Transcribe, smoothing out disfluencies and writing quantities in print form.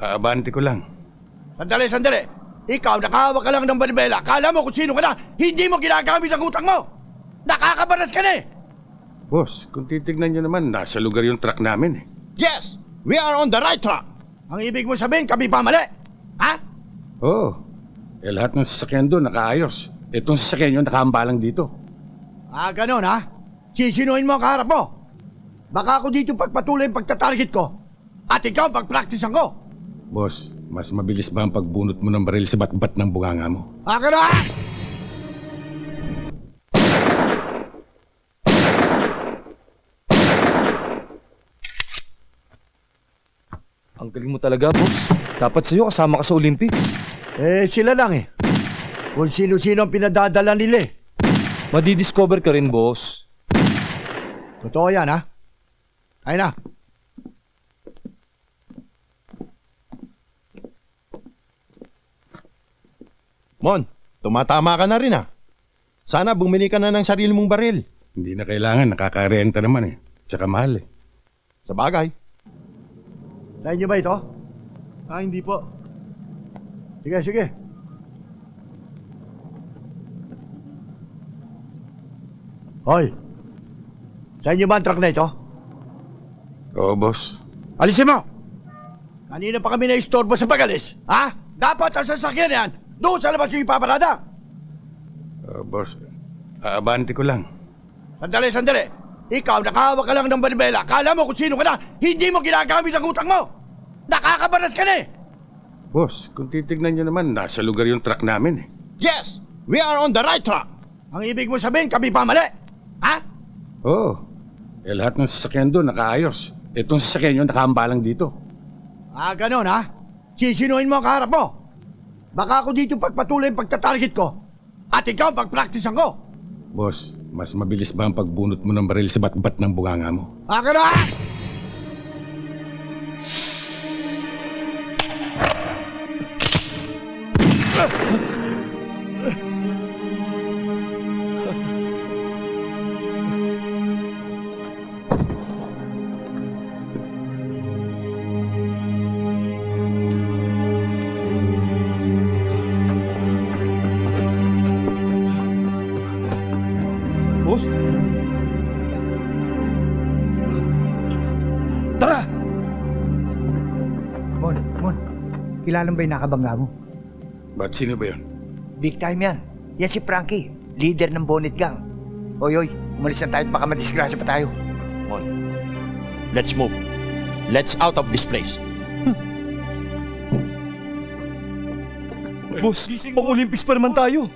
Abante ko lang. Sandali, sandali. Ikaw, nakahawak ka lang ng manibela. Kala mo kung sino ka na, hindi mo ginagamit ang utang mo. Nakakabaras ka na eh. Boss, kung titignan nyo naman, nasa lugar yung truck namin eh. Yes, we are on the right track. Ang ibig mo sabihin, kami pa mali. Ha? Oo. Lahat ng sasakyan doon nakaayos. Itong sasakyan nyo nakaambalang dito. Ganon ha? Sisinuhin mo ang kaharap mo. Baka ako dito pagpatuloy ang pagtatarget ko. At ikaw pagpraktisan ko. Boss, mas mabilis ba ang pagbunot mo ng baril sa bat-bat ng bunganga mo? Ganon ha? Ang galing mo talaga, boss. Dapat sa'yo kasama ka sa Olympics. Sila lang eh. Kung sino-sino ang pinadadala nila eh. Madidiscover ka rin, boss. Totoo yan ha? Ayun na. Mon, tumatama ka na rin ah. Sana bumili ka na ng sarili mong baril. Hindi na kailangan, nakakarenta naman eh. Tsaka mahal eh. Sa bagay. Sa inyo ba ito? Hindi po. Sige, sige. Hoy! Sa inyo ba ang truck na ito? Oo, boss. Alisin mo! Kanina pa kami na-istorbo sa pag-alis. Ha? Dapat ang sasakyan yan doon sa labas yung ipaparada. Boss, abante ko lang. Sandali, sandali. Ikaw, nakahawak ka lang ng manibela. Kala mo kung sino ka na, hindi mo ginagamit ang utang mo. Nakakabaras ka na eh. Boss, kung titignan nyo naman, nasa lugar yung truck namin eh. Yes, we are on the right track. Ang ibig mo sabihin, kami pa mali. Ha? Oo. Lahat ng sasakyan doon nakaayos. Itong sasakyan nyo nakaambalang dito. Ganon ha? Sisinuhin mo ang kaharap mo. Baka ako dito pagpatuloy ang pagtatarget ko. At ikaw pagpraktisan ko. Boss, mas mabilis ba ang pagbunot mo ng baril sa bat-bat ng bunganga mo? Ganon ha? Boss? Tara! Mon, kilala ba yung nakabangga mo? Ba't sino ba yun? Big time yan. Yan si Frankie, leader ng Bonnet Gang. Oy, umalis na tayo at baka madisgrasya pa tayo. Mon, let's move. Let's out of this place. Boss, pang-Olympics pa naman tayo.